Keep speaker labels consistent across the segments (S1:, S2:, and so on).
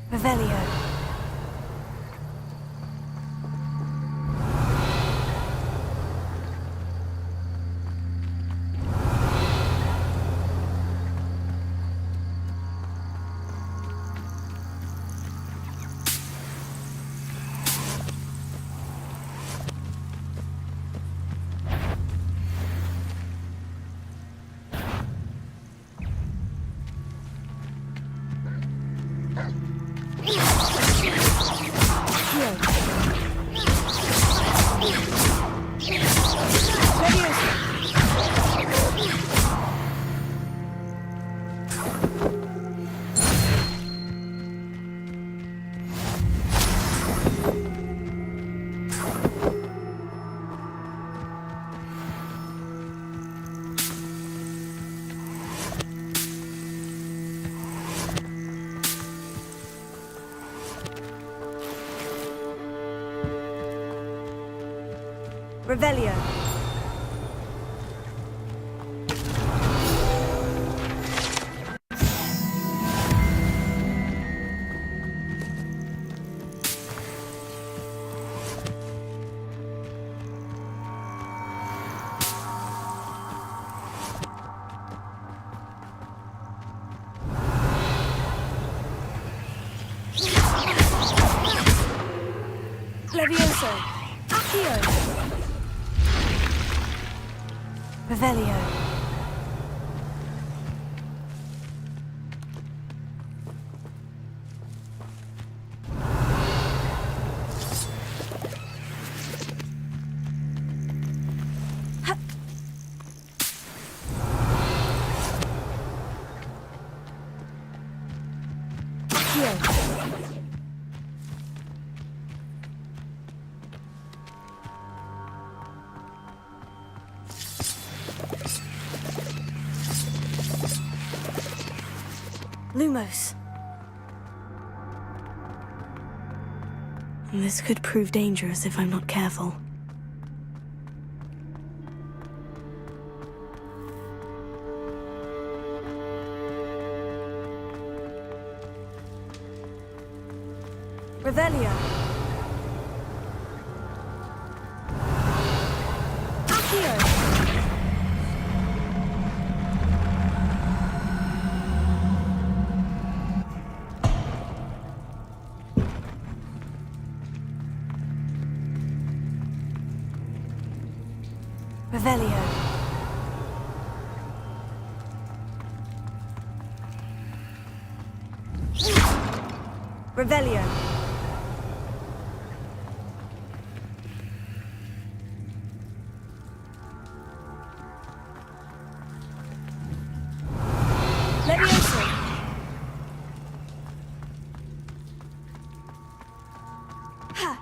S1: Revelio. Revelio. Levioso. Accio. Revelio. Lumos. This could prove dangerous if I'm not careful. Revelio. Accio. Revelio. Revelio. Levioso. Ha.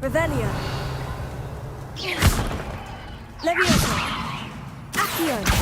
S1: Revelio. Levioso. Accio.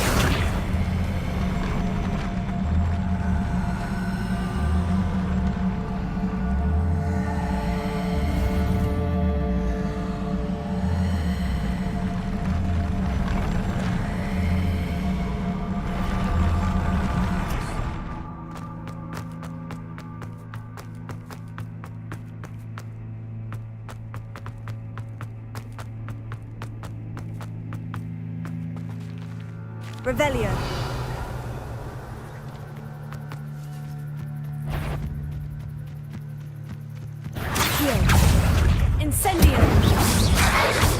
S1: Revelio. Accio. Incendio.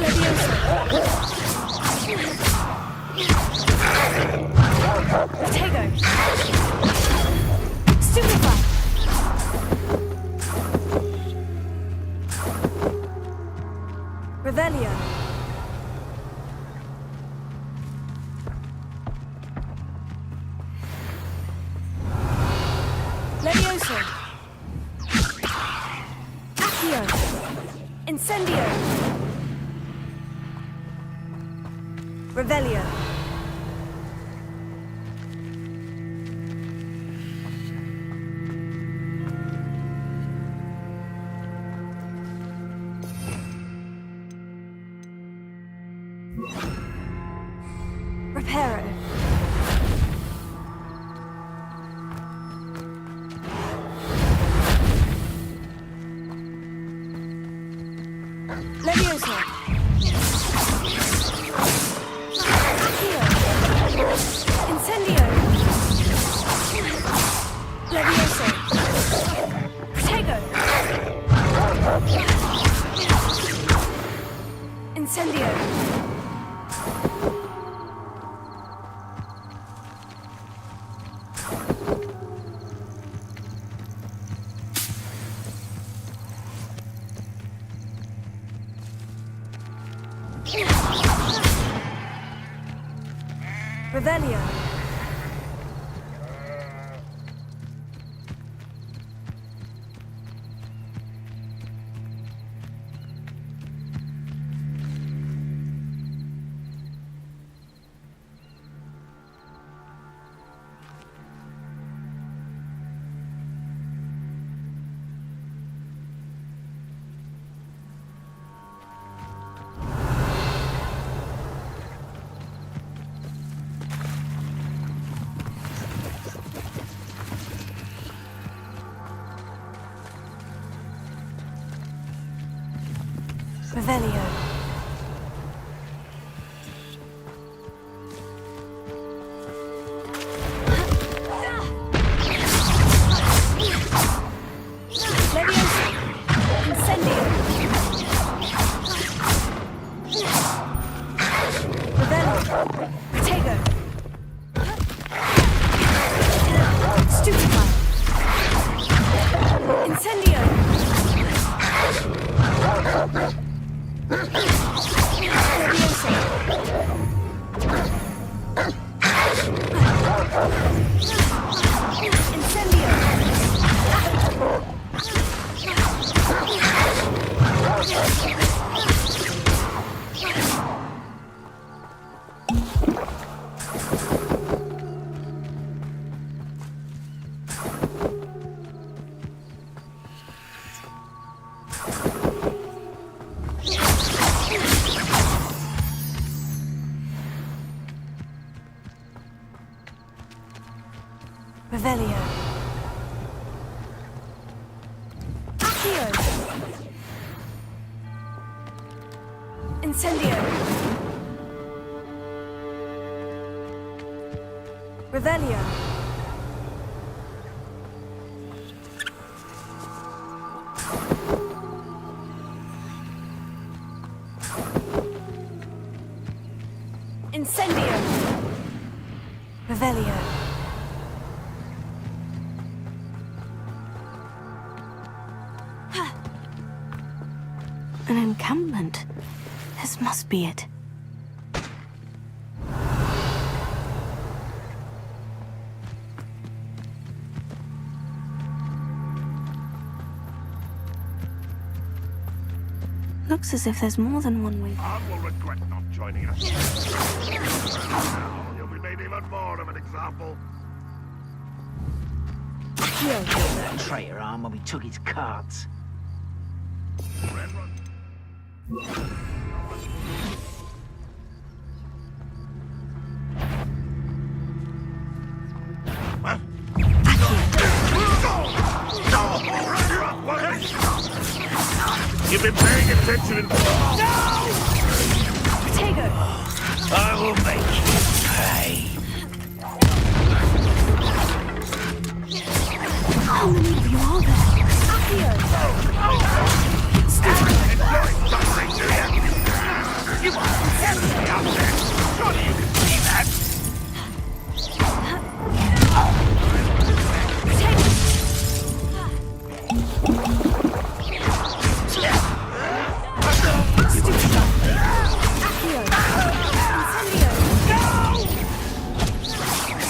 S1: Levioso. Tego. Stupefy. Revelio. Levioso. Accio. Incendio. Revelio. Reparo. Levioso. Accio. Incendio. Levioso. Protego. Incendio. Revelio. Revelio. Levioso. Incendio. Revelio. Protego. Stupefy. Incendio. Levioso. Incendio. Revelio. Accio. Incendio. Revelio. Incendio. Revelio.
S2: An encampment. This must be it. Looks as if there's more than one way.
S3: I will regret not joining us. Now you'll be made even more of an example.
S1: Accio.
S4: That traitor arm when we took his cards.
S3: Red Run. What? You've been paying attention in...
S1: Protego.
S4: I will make you pay.
S2: How many of you are there?
S1: Accio.
S3: Enjoy suffering, do you? You are terribly out there. Surely you can see that.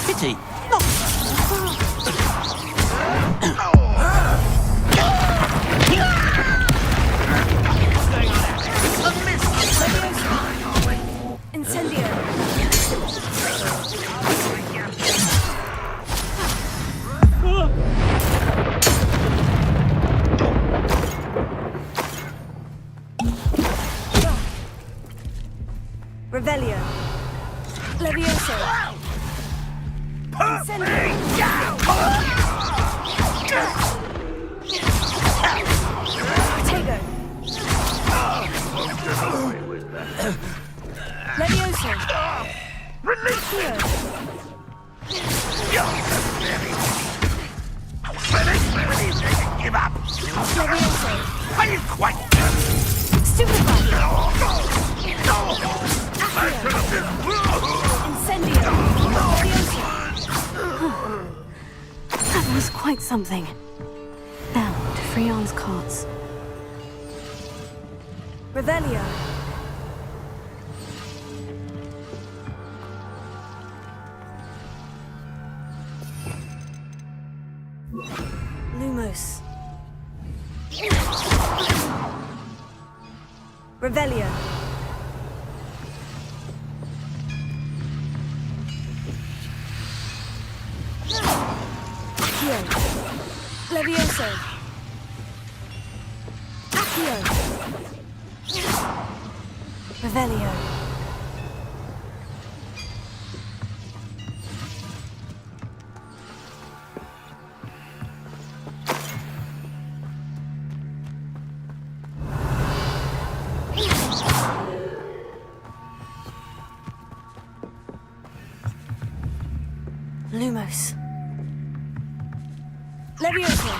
S4: Pity.
S1: Incendio. Revelio. Levioso. Incendio. Protego. Levioso. Accio.
S3: Give up!
S1: Levioso.
S3: Are you quite
S1: Stupefy.
S3: I should have been...
S1: Incendio. Levioso.
S2: That was quite something. Now, to Freon's cards.
S1: Revelio. Lumos. Revelio. Accio. Levioso. Accio. Revelio. Lumos. Levioso.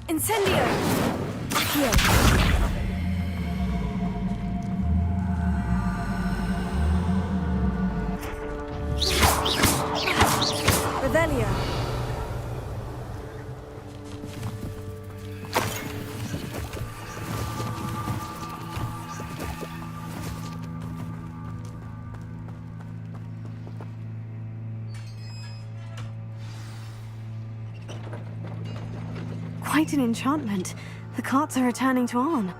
S1: Incendio. Accio. Revelio.
S2: Quite an enchantment. The carts are returning to Arn.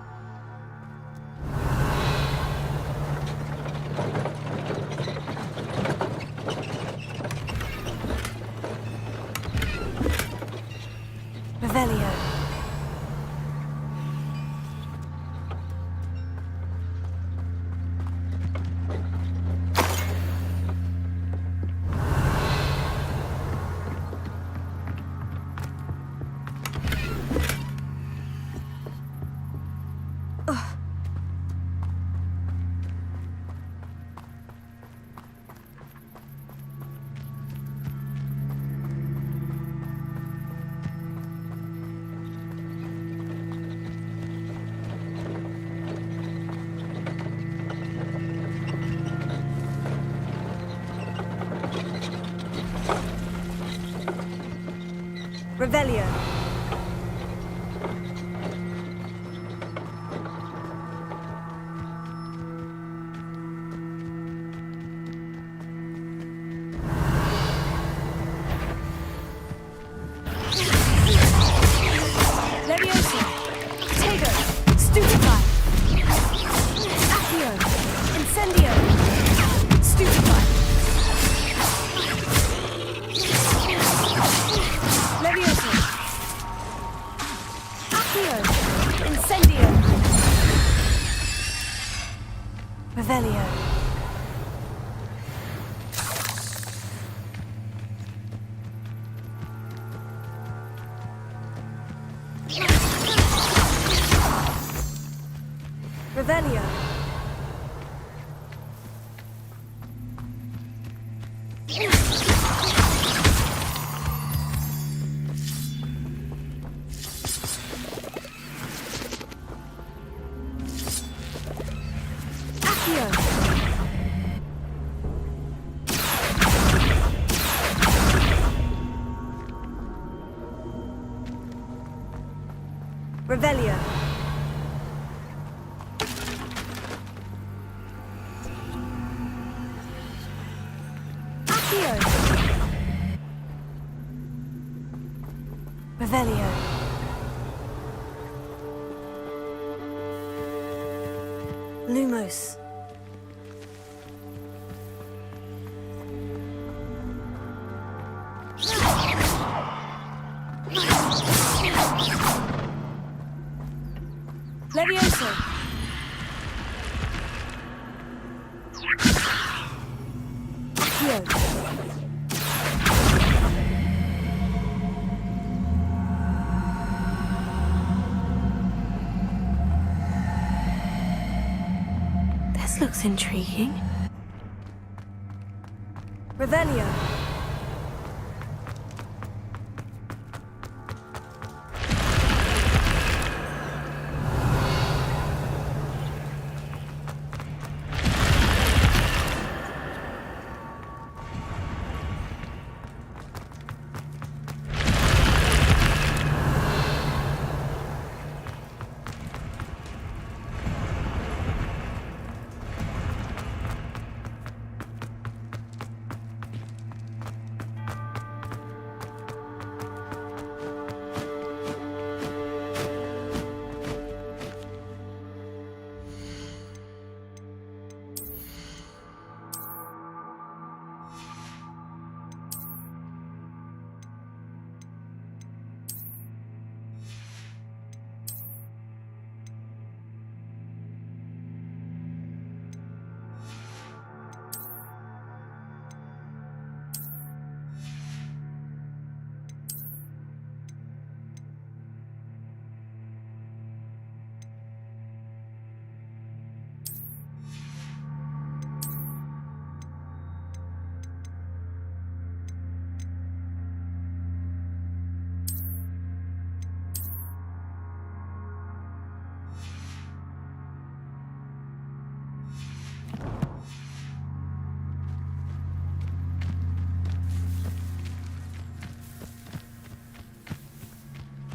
S1: Revelio. Revelio. Levioso. Protego. Stupefy. Accio. Incendio. Stupefy. Levioso. Accio. Incendio. Revelio. Revelio. Accio. Revelio. Accio. Revelio. Lumos. Levioso.
S2: This looks intriguing.
S1: Revelio.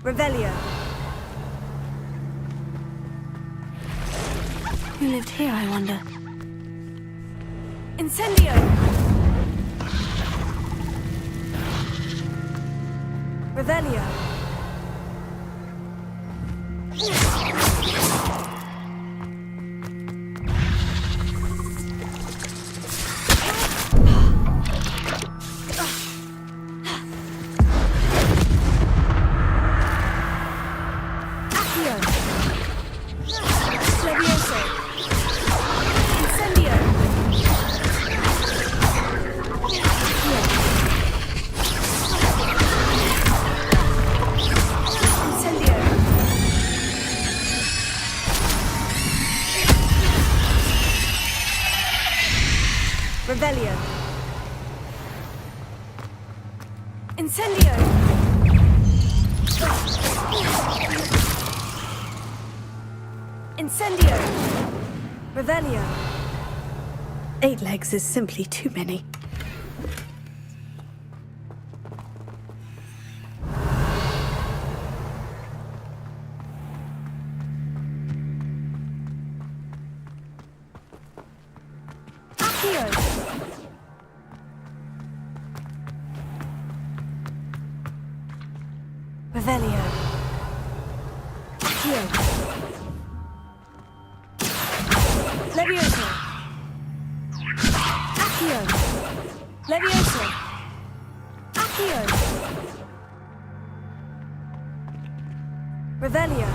S1: Revelio.
S2: Who lived here, I wonder?
S1: Incendio. Revelio. Revelio. Incendio. Incendio. Revelio.
S2: 8 legs is simply too many.
S1: Revelio. Accio. Levioso. Accio. Levioso. Accio. Revelio.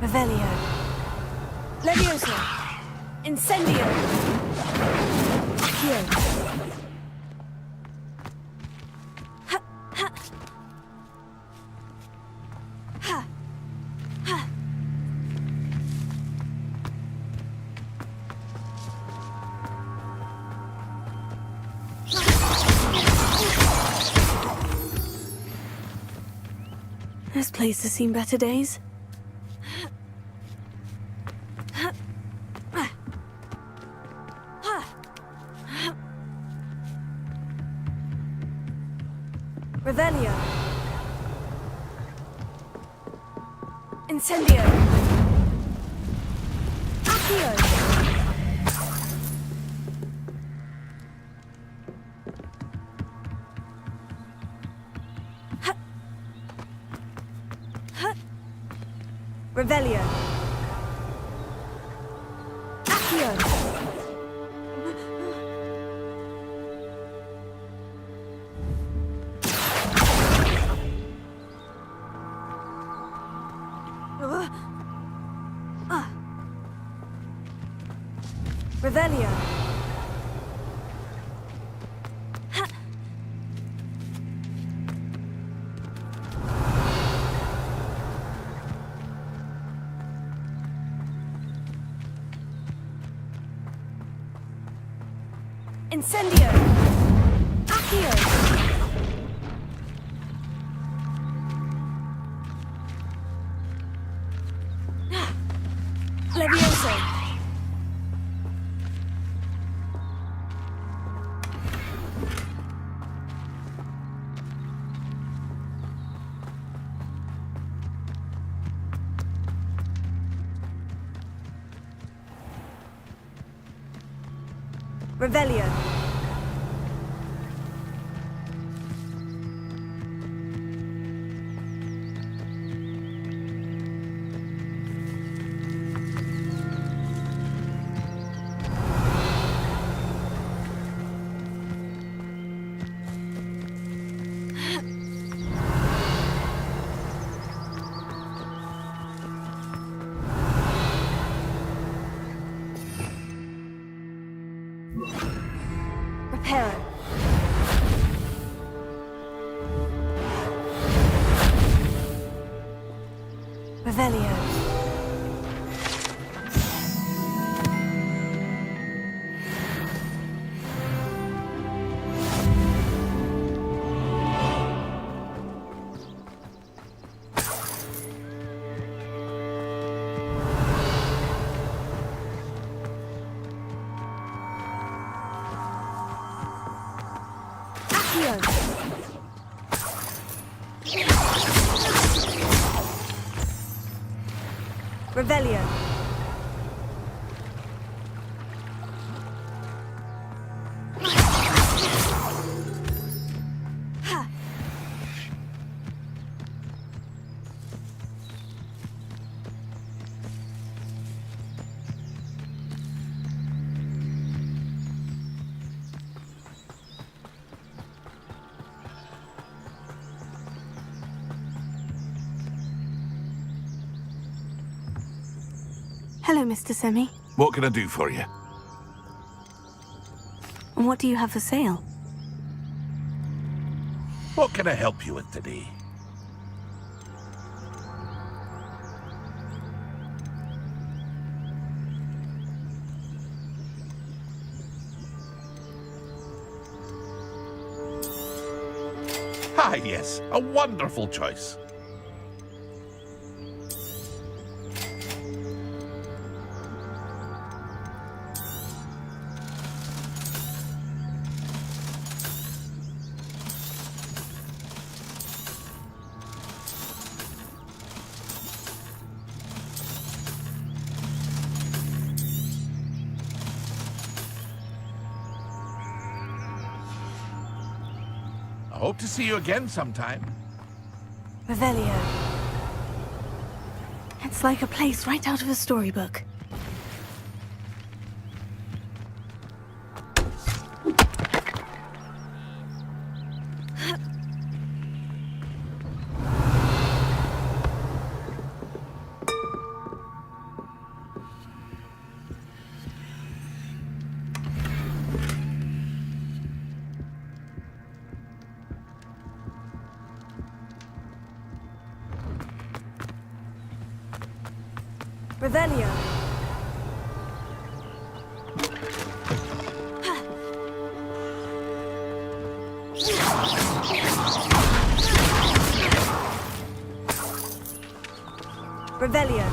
S1: Revelio. Levioso. Incendio. Accio. Ha, ha. Ha. Ha.
S2: This place has seen better days.
S1: Revelio. Incendio. Accio. Ha. Ha. Revelio. Accio. Revelio. Incendio. Accio. Levioso. Revelio. Reparo. Revelio. Accio. Revelio. Ha.
S2: Hello, Mr. Semi.
S3: What can I do for you?
S2: And what do you have for sale?
S3: What can I help you with today? Ah, yes, a wonderful choice. I hope to see you again sometime.
S1: Revelio.
S2: It's like a place right out of a storybook.
S1: Revelio. Revelio.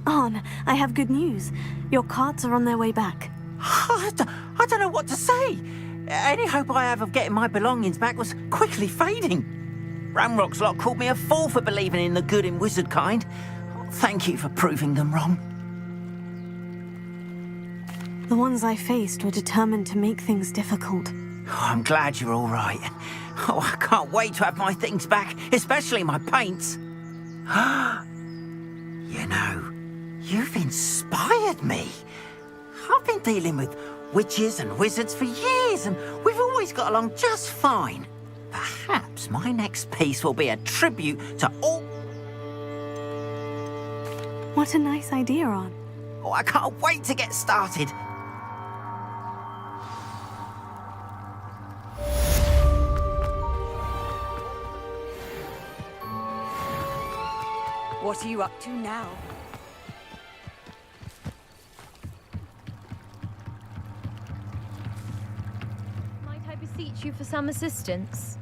S2: On, I have good news. Your carts are on their way back.
S5: I don't know what to say. Any hope I have of getting my belongings back was quickly fading. Ramrock's lot called me a fool for believing in the good and wizard kind. Thank you for proving them wrong.
S2: The ones I faced were determined to make things difficult.
S5: Oh, I'm glad you're all right. Oh, I can't wait to have my things back, especially my paints. You know, you've inspired me. I've been dealing with witches and wizards for years, and we've always got along just fine. Perhaps my next piece will be a tribute to all...
S2: What a nice idea, Aunt.
S5: Oh, I can't wait to get started.
S1: What are you up to now?
S6: Might I beseech you for some assistance?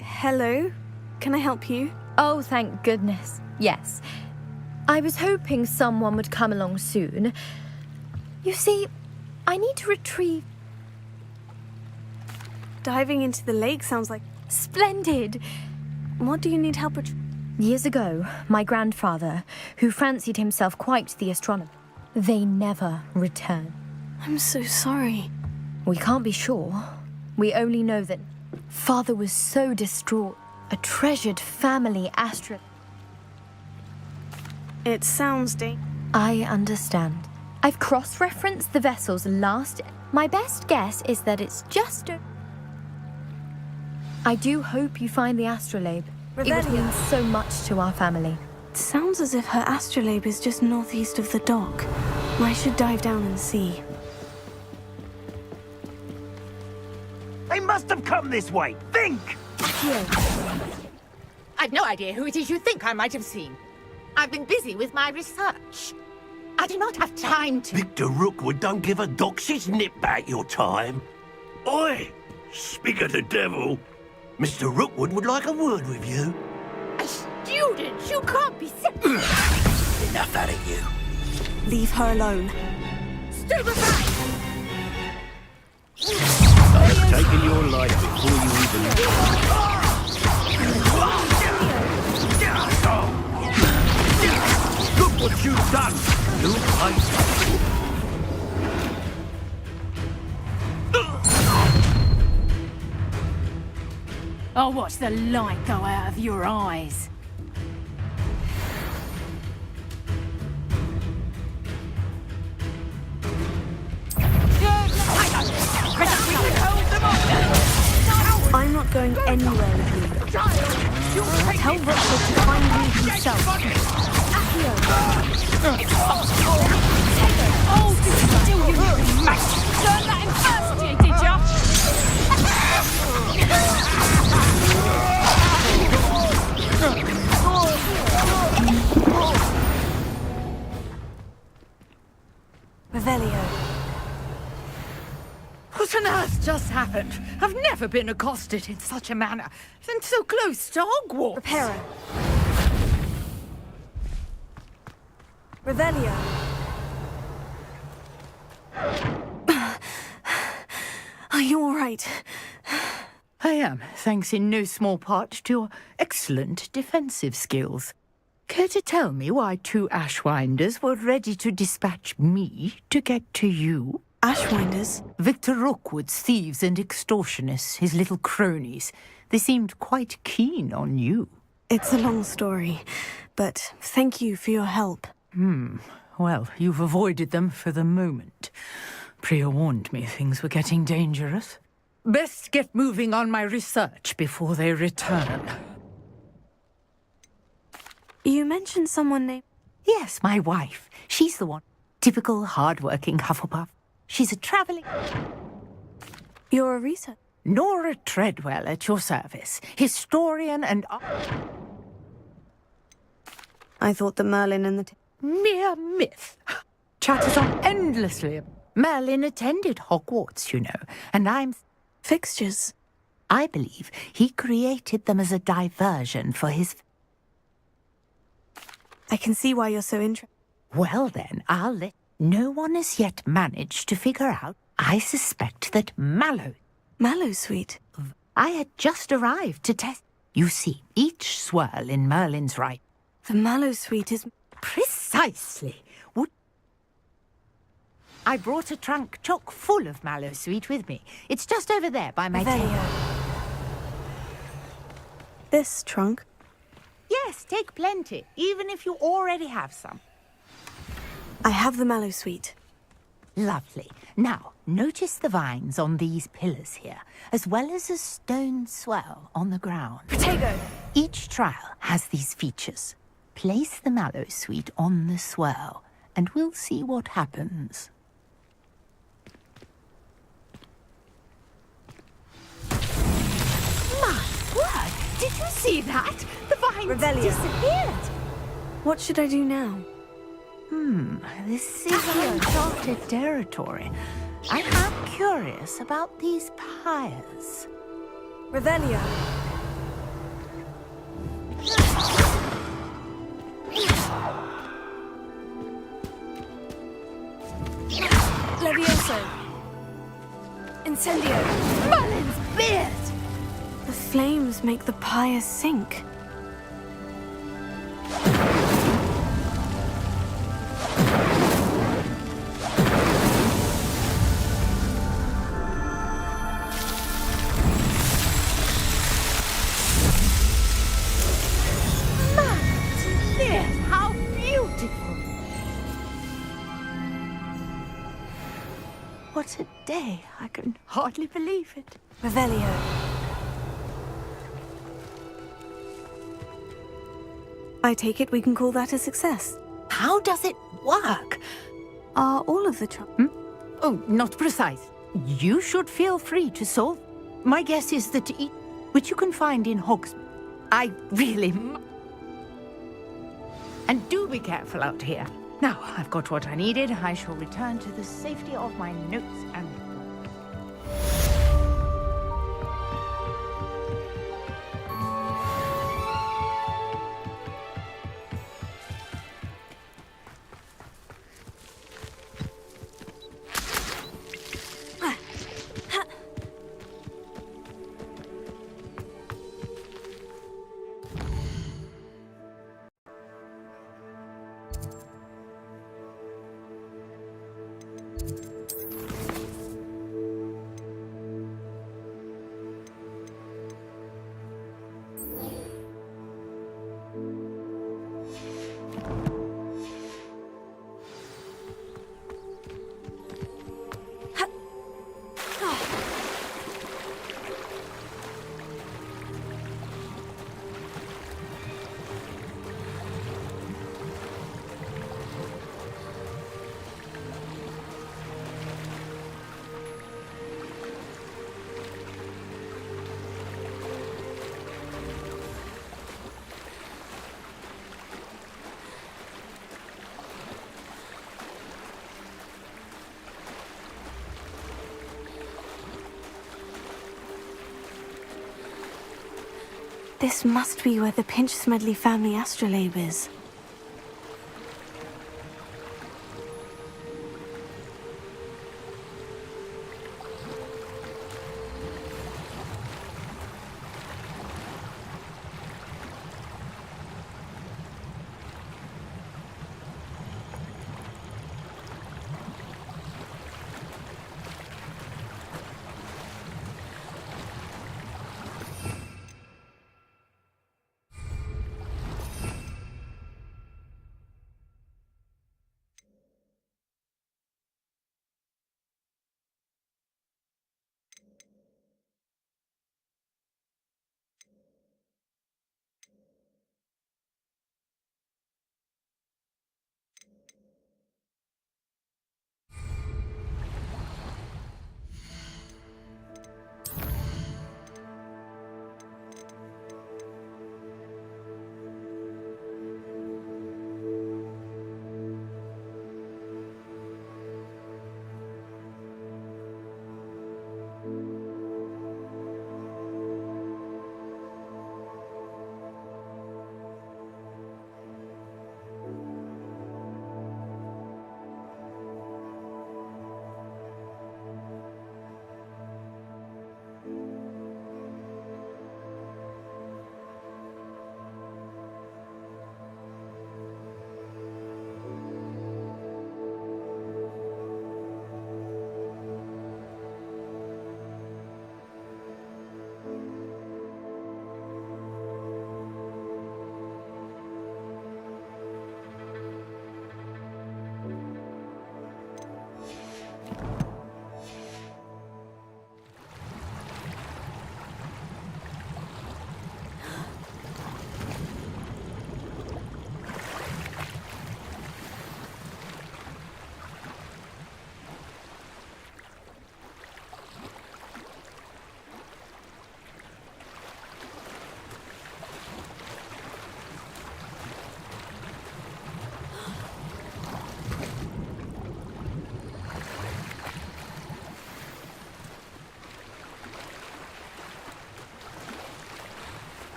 S2: Hello? Can I help you?
S6: Oh, thank goodness. Yes. I was hoping someone would come along soon. You see, I need to retrieve...
S2: Diving into the lake sounds like...
S6: Splendid!
S2: What do you need help with?
S6: Years ago, my grandfather, who fancied himself quite the astronomer, they never returned.
S2: I'm so sorry.
S6: We can't be sure. We only know that Father was so distraught. A treasured family astronaut.
S2: It sounds
S6: I understand. I've cross-referenced the vessel's last... My best guess is that it's just a... I do hope you find the astrolabe. It would mean so much to our family.
S2: It sounds as if her astrolabe is just northeast of the dock. I should dive down and see.
S3: They must have come this way. Think!
S7: I've no idea who it is you think I might have seen. I've been busy with my research. I do not have time to...
S8: Victor Rookwood don't give a doxy's nip back your time. Oi! Speak of the devil. Mr. Rookwood would like a word with you.
S7: A student? You can't be...
S8: Enough out of you.
S1: Leave her alone.
S7: Stupefy!
S8: I've taken your life before you even... Look what you've done! You
S7: I'll watch the light go out of your eyes.
S2: I'm not going anywhere with you. Tell Rookwood to find me himself.
S7: Oh, this is still you, mate! Don't let him first you, did ya?
S1: Revelio.
S7: What on earth just happened? I've never been accosted in such a manner, and so close to Hogwarts.
S1: Reparo. Revelio.
S2: Are you all right?
S9: I am, thanks in no small part to your excellent defensive skills. Care to tell me why two Ashwinders were ready to dispatch me to get to you?
S2: Ashwinders?
S9: Victor Rookwood's thieves and extortionists, his little cronies. They seemed quite keen on you.
S2: It's a long story, but thank you for your help.
S9: Well, you've avoided them for the moment. Priya warned me things were getting dangerous. Best get moving on my research before they return.
S2: You mentioned someone named...
S9: Yes, my wife. She's the one. Typical hard-working Hufflepuff. She's a travelling...
S2: You're a researcher.
S9: Nora Treadwell at your service. Historian and...
S2: I thought the Merlin and the...
S9: Mere myth. Chatters on endlessly. Merlin attended Hogwarts, you know, and I'm...
S2: Fixtures.
S9: I believe he created them as a diversion for his...
S2: I can see why you're so interested.
S9: Well then, I'll let... No one has yet managed to figure out. I suspect that Mallow...
S2: Mallowsweet.
S9: I had just arrived to test... You see, each swirl in Merlin's right
S2: The Mallow Suite is...
S9: Precisely. I brought a trunk chock full of Mallow Sweet with me. It's just over there by my table.
S2: Revelio. This trunk?
S9: Yes, take plenty, even if you already have some.
S2: I have the Mallow Suite.
S9: Lovely. Now, notice the vines on these pillars here, as well as a stone swell on the ground.
S2: Protego!
S9: Each trial has these features. Place the Mallow Sweet on the swell, and we'll see what happens. My word! Did you see that? The vines
S2: Revelio.
S9: disappeared.
S2: What should I do now?
S9: This is uncharted territory. I am curious about these pyres.
S2: Revelio. Levioso. Incendio.
S9: Merlin's beard!
S2: The flames make the pyre sink.
S9: How beautiful! What a day. I can hardly believe it.
S2: Revelio. I take it we can call that a success.
S9: How does it work?
S2: Are all of the trunks?
S9: Oh, not precise. You should feel free to solve. My guess is that which you can find in Hogsmeade. I really... And do be careful out here. Now, I've got what I needed. I shall return to the safety of my notes and...
S2: This must be where the Pinch-Smedley family astrolabe is.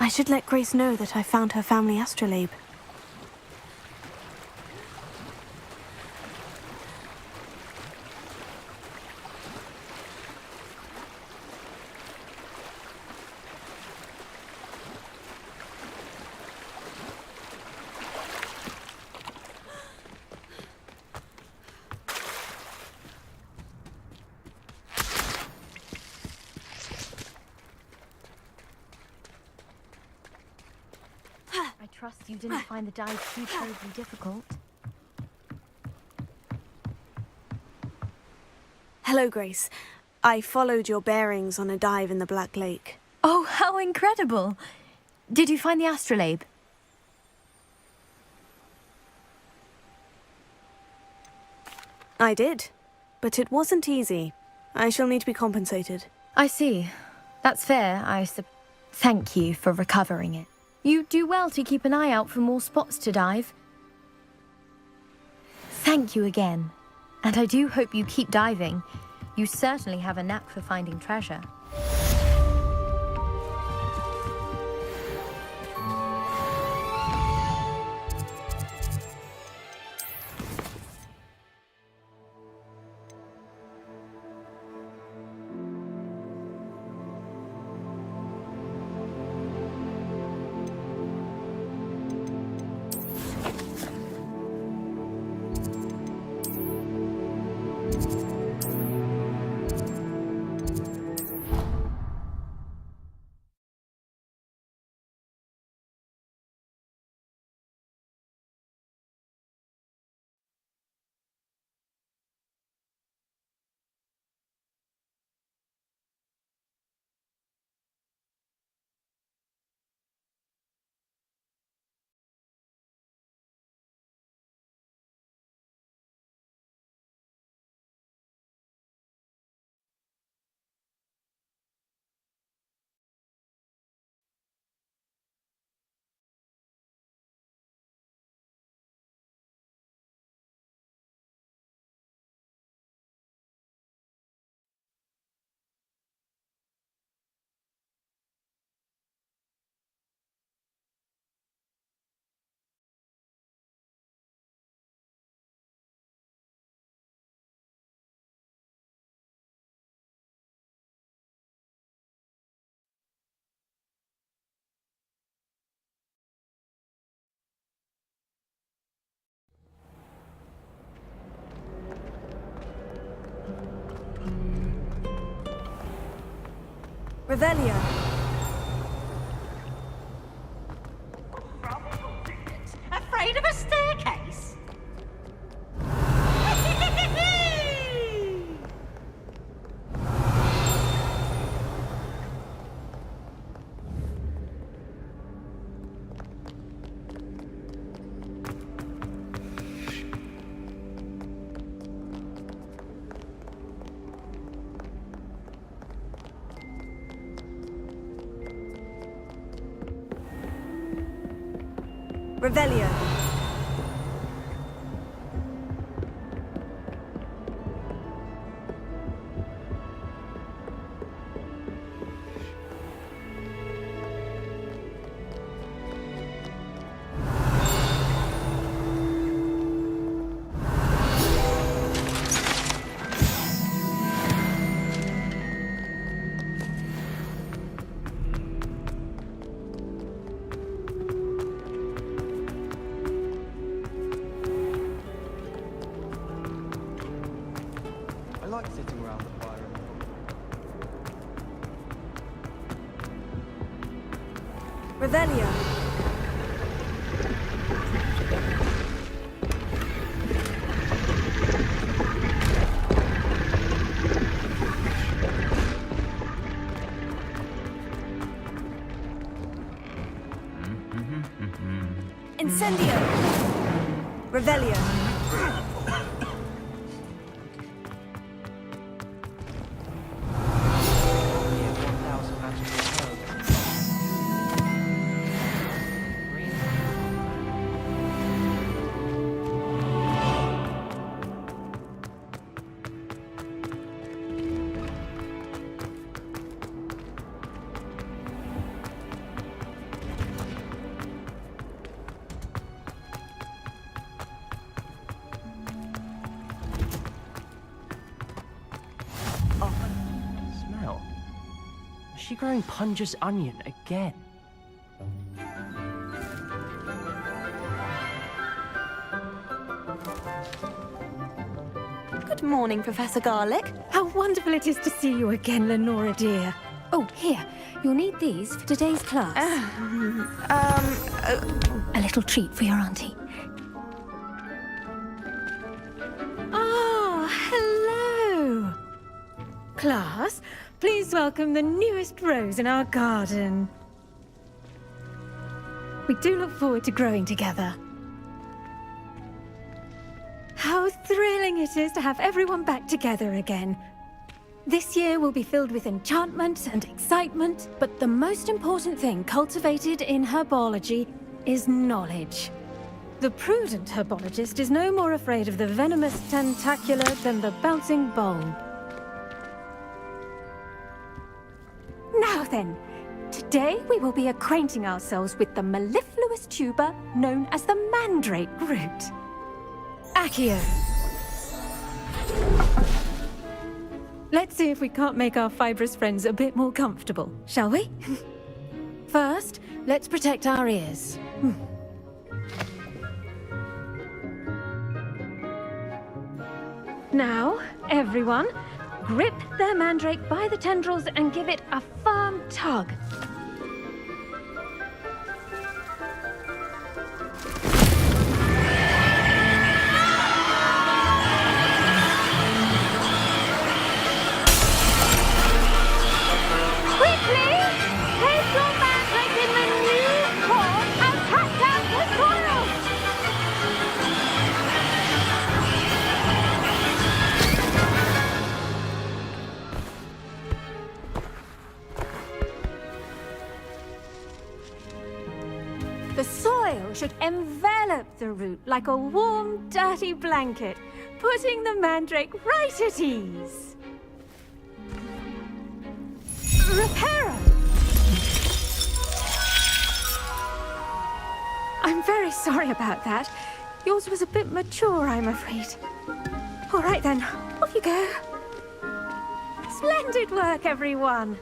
S2: I should let Grace know that I found her family astrolabe.
S6: I trust you didn't find the dive too terribly difficult.
S2: Hello, Grace. I followed your bearings on a dive in the Black Lake.
S6: Oh, how incredible! Did you find the astrolabe?
S2: I did, but it wasn't easy. I shall need to be compensated.
S6: I see. That's fair, Thank you for recovering it. You do well to keep an eye out for more spots to dive. Thank you again. And I do hope you keep diving. You certainly have a knack for finding treasure.
S2: Revelio.
S7: Afraid of a staircase?
S2: Revelio. Revelio. Incendio. Revelio.
S10: she growing Punja's onion again?
S2: Good morning, Professor Garlic.
S11: How wonderful it is to see you again, Lenora dear. Oh, here. You'll need these for today's class. A little treat for your auntie. Ah, hello. Class, please welcome the newest rose in our garden. We do look forward to growing together. How thrilling it is to have everyone back together again. This year will be filled with enchantment and excitement, but the most important thing cultivated in herbology is knowledge. The prudent herbologist is no more afraid of the venomous tentacular than the bouncing bulb. Now then, today we will be acquainting ourselves with the mellifluous tuber known as the mandrake root. Accio. Let's see if we can't make our fibrous friends a bit more comfortable, shall we? First, let's protect our ears. Now, everyone, grip their mandrake by the tendrils and give it a firm tug. The soil should envelop the root like a warm, dirty blanket, putting the mandrake right at ease. Reparo! I'm very sorry about that. Yours was a bit mature, I'm afraid. All right then, off you go. Splendid work, everyone.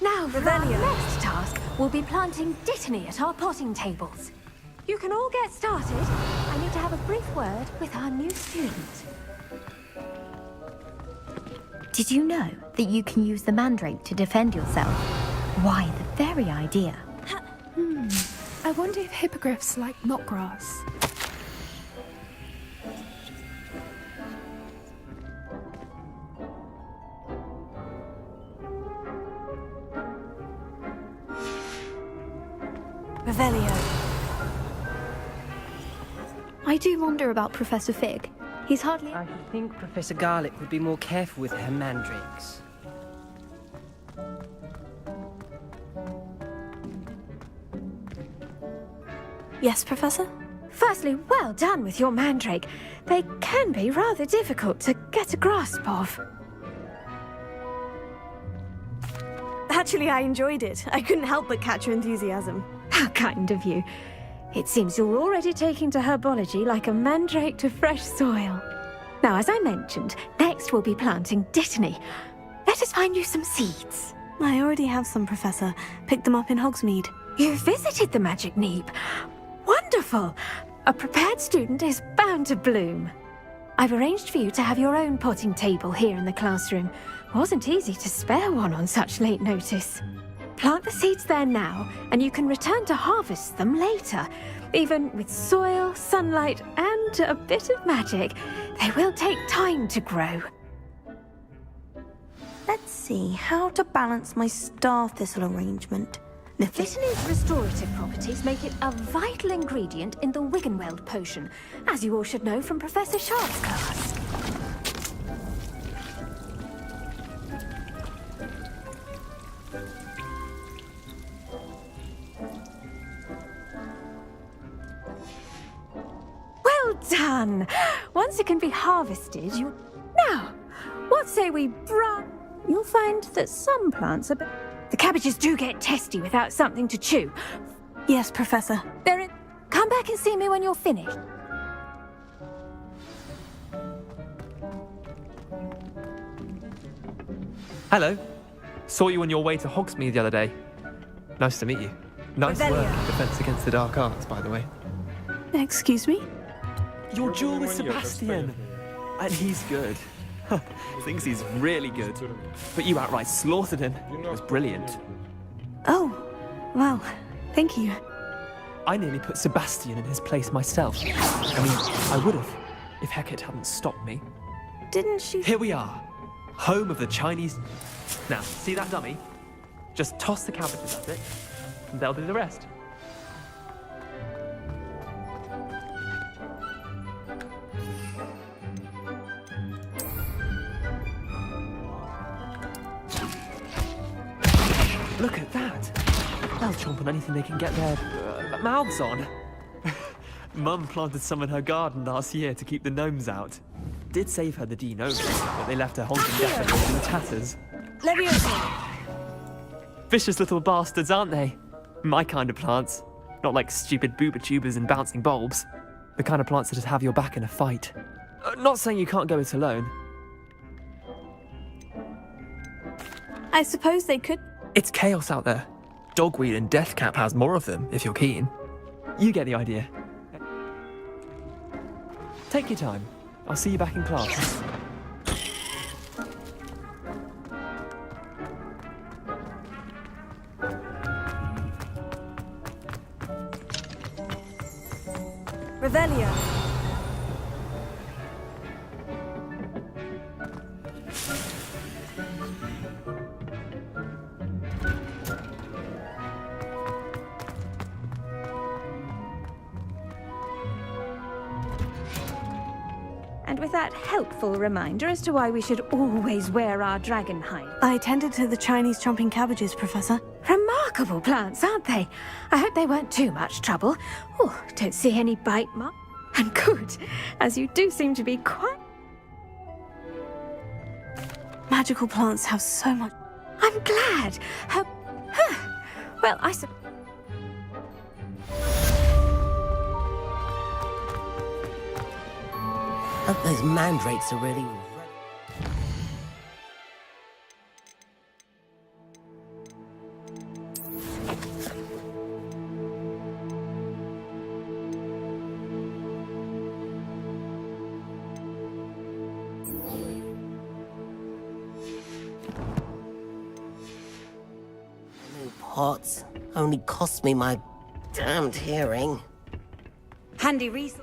S11: Now, for our next task, we'll be planting dittany at our potting tables. You can all get started. I need to have a brief word with our new student.
S6: Did you know that you can use the mandrake to defend yourself? Why, the very idea.
S11: I wonder if hippogriffs like knotgrass.
S2: Revelio.
S6: I do wonder about Professor Fig. He's hardly...
S10: I think Professor Garlic would be more careful with her mandrakes.
S2: Yes, Professor?
S11: Firstly, well done with your mandrake. They can be rather difficult to get a grasp of.
S2: Actually, I enjoyed it. I couldn't help but catch your enthusiasm.
S11: How kind of you. It seems you're already taking to herbology like a mandrake to fresh soil. Now, as I mentioned, next we'll be planting dittany. Let us find you some seeds.
S2: I already have some, Professor. Picked them up in Hogsmeade.
S11: You visited the Magic Neep. Wonderful! A prepared student is bound to bloom. I've arranged for you to have your own potting table here in the classroom. Wasn't easy to spare one on such late notice. Plant the seeds there now, and you can return to harvest them later. Even with soil, sunlight, and a bit of magic, they will take time to grow.
S2: Let's see how to balance my star thistle arrangement.
S11: Dittany's restorative properties make it a vital ingredient in the Wiggenweld potion, as you all should know from Professor Sharp's class. Well done! Once it can be harvested, you... Now, what say we You'll find that some plants are... The cabbages do get testy without something to chew.
S2: Yes, Professor.
S11: Come back and see me when you're finished.
S12: Hello. Saw you on your way to Hogsmeade the other day. Nice to meet you. Nice work in Defense Against the Dark Arts, by the way.
S2: Excuse me?
S12: Your duel with Sebastian. And he's good. Thinks he's really good. But you outright slaughtered him. It was brilliant.
S2: Oh, well, thank you.
S12: I nearly put Sebastian in his place myself. I mean, I would have, if Hecate hadn't stopped me.
S2: Didn't she?
S12: Here we are, home of the Chinese. Now, see that dummy? Just toss the cabbages at it, and they'll do the rest. Look at that! They'll chomp on anything they can get their mouths on. Mum planted some in her garden last year to keep the gnomes out. Did save her the de-gnoming, but they left her honking definitely in the tatters.
S2: Leviosa!
S12: Vicious little bastards, aren't they? My kind of plants. Not like stupid booba tubers and bouncing bulbs. The kind of plants that just have your back in a fight. Not saying you can't go it alone.
S2: I suppose they could.
S12: It's chaos out there. Dogweed and Deathcap has more of them, if you're keen. You get the idea. Take your time. I'll see you back in class.
S2: Revelio.
S11: And with that helpful reminder as to why we should always wear our dragon hide.
S2: I tended to the Chinese chomping cabbages, Professor.
S11: Remarkable plants, aren't they? I hope they weren't too much trouble. Oh, don't see any bite marks. And good, as you do seem to be quite...
S2: Magical plants have so much...
S11: I'm glad. Well, I suppose...
S13: Hope those mandrakes are really... New pots only cost me my damned hearing.
S2: Handy resource.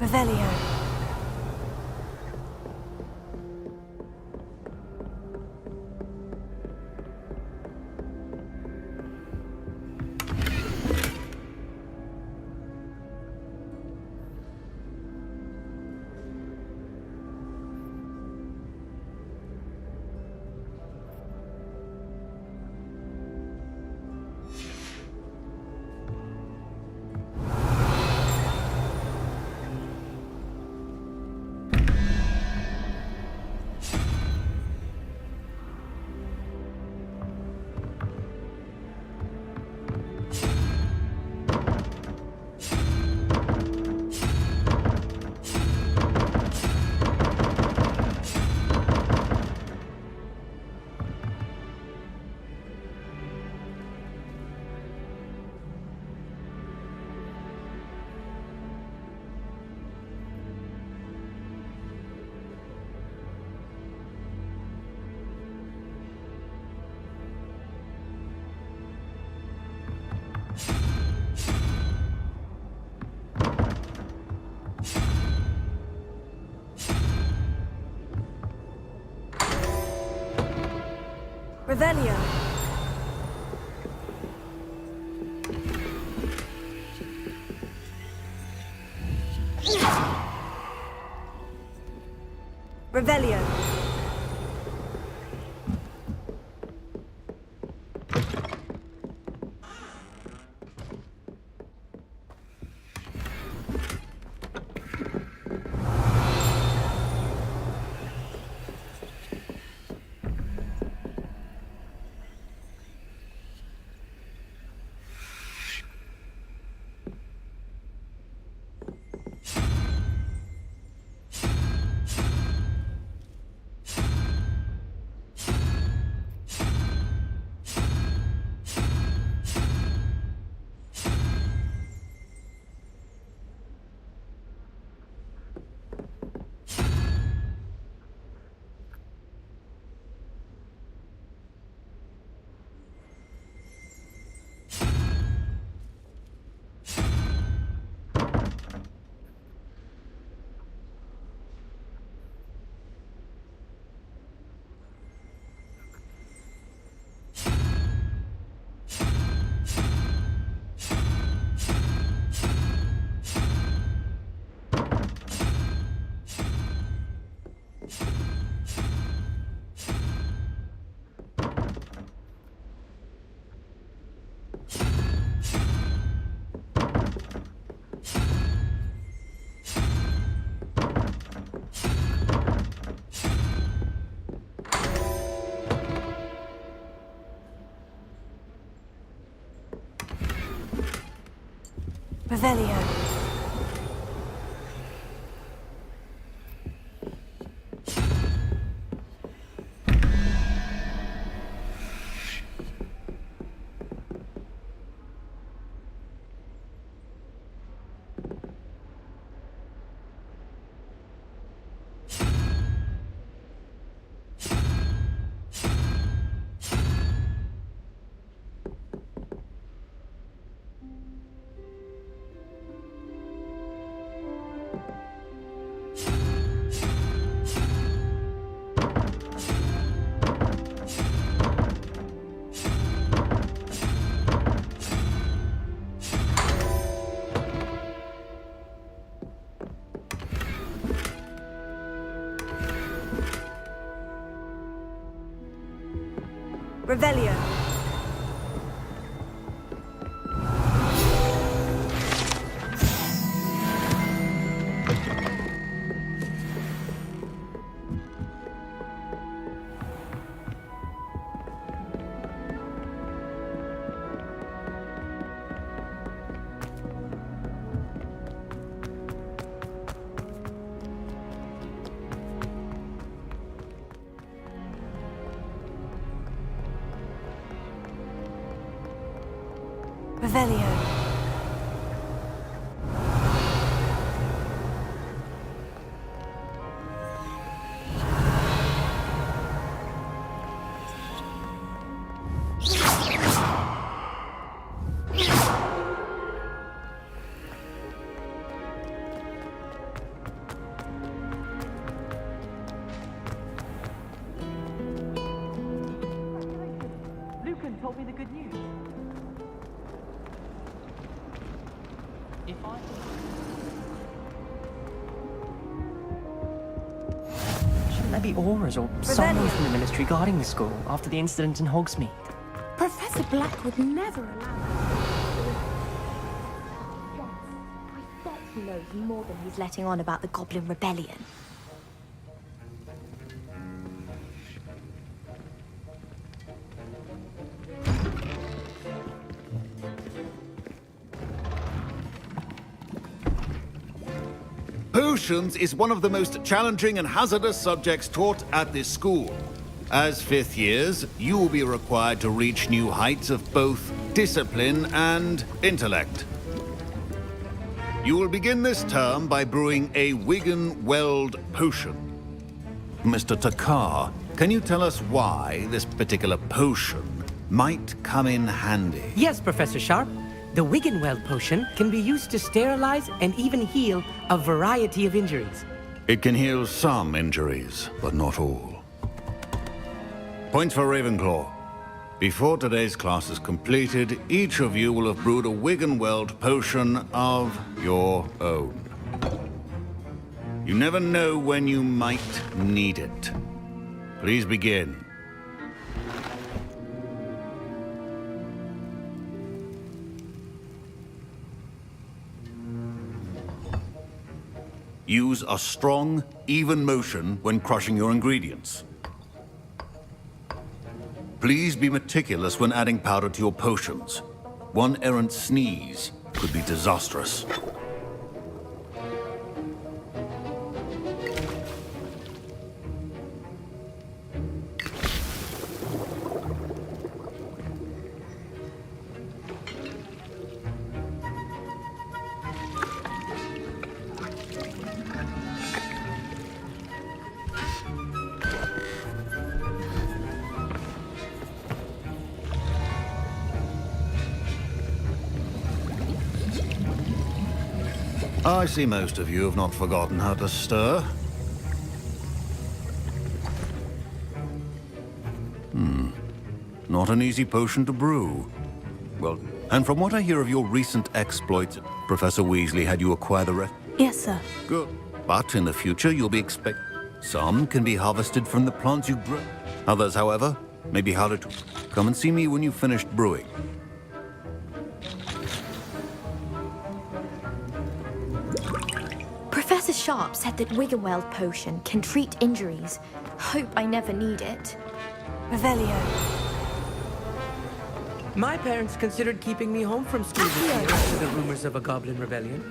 S2: Revelio. Revelio. Revelio. Revelio. Revelio. Revelio.
S12: Lucan told me the good news. Shouldn't there be auras or someone from the ministry guarding the school after the incident in Hogsmeade?
S2: Professor Black would never allow
S6: I bet he knows more than he's letting on about the Goblin Rebellion.
S14: Potions is one of the most challenging and hazardous subjects taught at this school. As fifth years, you will be required to reach new heights of both discipline and intellect. You will begin this term by brewing a Wigan-Weld potion. Mr. Takar, can you tell us why this particular potion might come in handy?
S10: Yes, Professor Sharp. The Wigan-Weld potion can be used to sterilize and even heal a variety of injuries.
S14: It can heal some injuries, but not all. Points for Ravenclaw. Before today's class is completed, each of you will have brewed a Wiggenweld potion of your own. You never know when you might need it. Please begin. Use a strong, even motion when crushing your ingredients. Please be meticulous when adding powder to your potions. One errant sneeze could be disastrous. I see most of you have not forgotten how to stir. Not an easy potion to brew. Well, and from what I hear of your recent exploits, Professor Weasley had you acquire the rest.
S2: Yes, sir.
S14: Good. But in the future, you'll be expected. Some can be harvested from the plants you grow. Others, however, may be harder to. Come and see me when you've finished brewing.
S6: Professor Sharp said that Wiggenweld potion can treat injuries. Hope I never need it.
S2: Revelio.
S10: My parents considered keeping me home from school this year after the rumors of a goblin rebellion.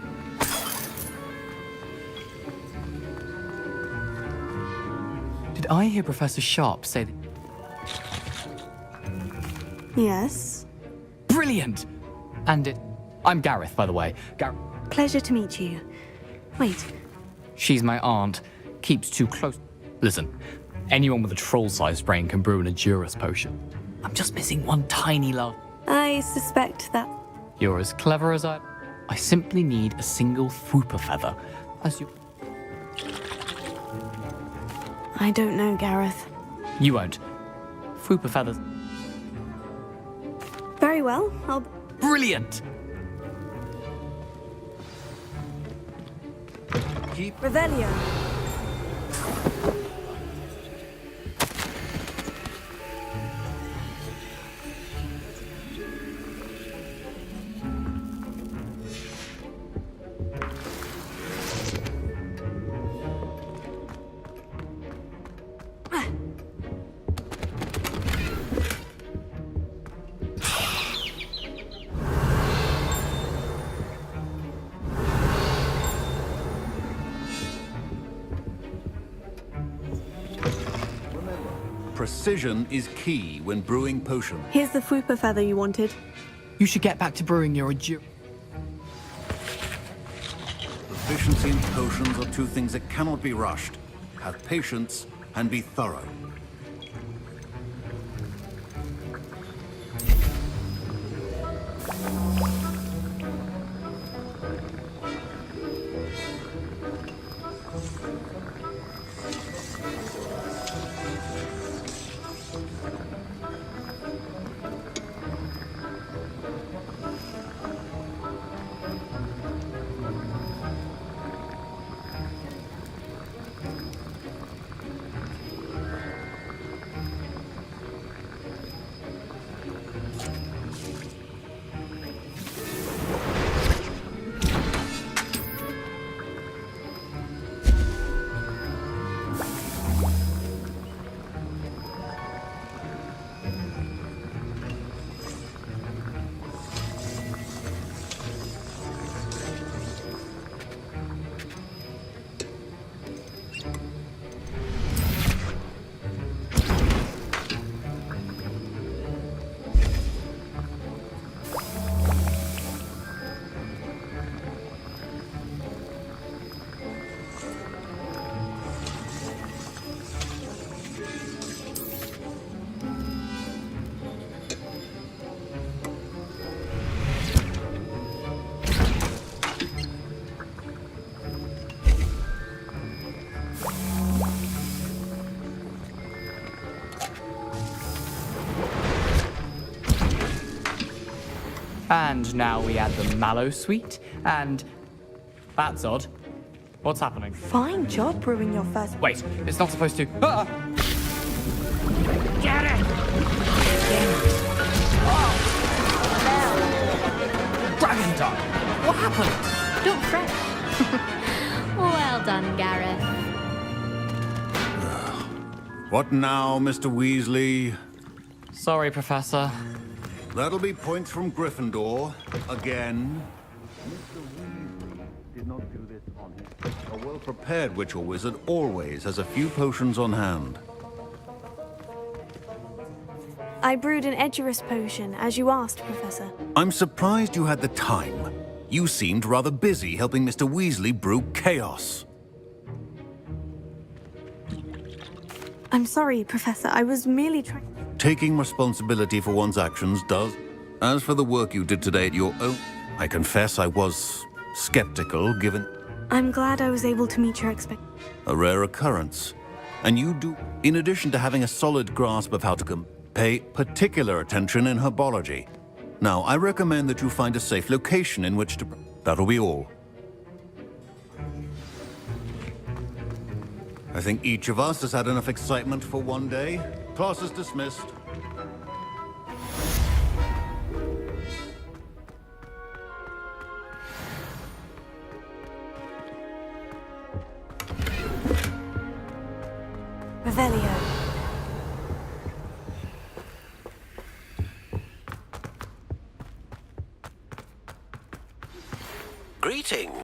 S15: Did I hear Professor Sharp say that?
S2: Yes.
S15: Brilliant! I'm Gareth, by the way.
S2: Pleasure to meet you. Wait.
S15: She's my aunt. Keeps too close. Listen, anyone with a troll-sized brain can brew an Endurus potion. I'm just missing one tiny love.
S2: I suspect that.
S15: You're as clever as I simply need a single Fooper feather.
S2: I don't know, Gareth.
S15: You won't. Fooper feathers.
S2: Very well, I'll...
S15: Brilliant!
S14: Keep
S2: Revelio.
S14: Precision is key when brewing potions.
S2: Here's the Fooper feather you wanted.
S15: You should get back to brewing your Endurus.
S14: Efficiency and potions are two things that cannot be rushed. Have patience and be thorough.
S15: And now we add the mallow sweet, and that's odd. What's happening?
S2: Fine job brewing your first.
S15: Wait, it's not supposed to. Ah!
S7: Get it!
S15: Dragon Dog! What happened?
S6: Don't fret. Well done, Gareth.
S14: What now, Mr. Weasley?
S15: Sorry, Professor.
S14: That'll be points from Gryffindor. Again. Mr. Weasley did not do this on his... A well-prepared witch or wizard always has a few potions on hand.
S2: I brewed an Edurus potion, as you asked, Professor.
S14: I'm surprised you had the time. You seemed rather busy helping Mr. Weasley brew chaos.
S2: I'm sorry, Professor. I was merely trying...
S14: Taking responsibility for one's actions does. As for the work you did today at your own... I confess I was skeptical, given...
S2: I'm glad I was able to meet your expectations.
S14: A rare occurrence. And you do... In addition to having a solid grasp of how to pay particular attention in herbology. Now, I recommend that you find a safe location in which to... That'll be all. I think each of us has had enough excitement for one day. Class is dismissed.
S2: Revelio.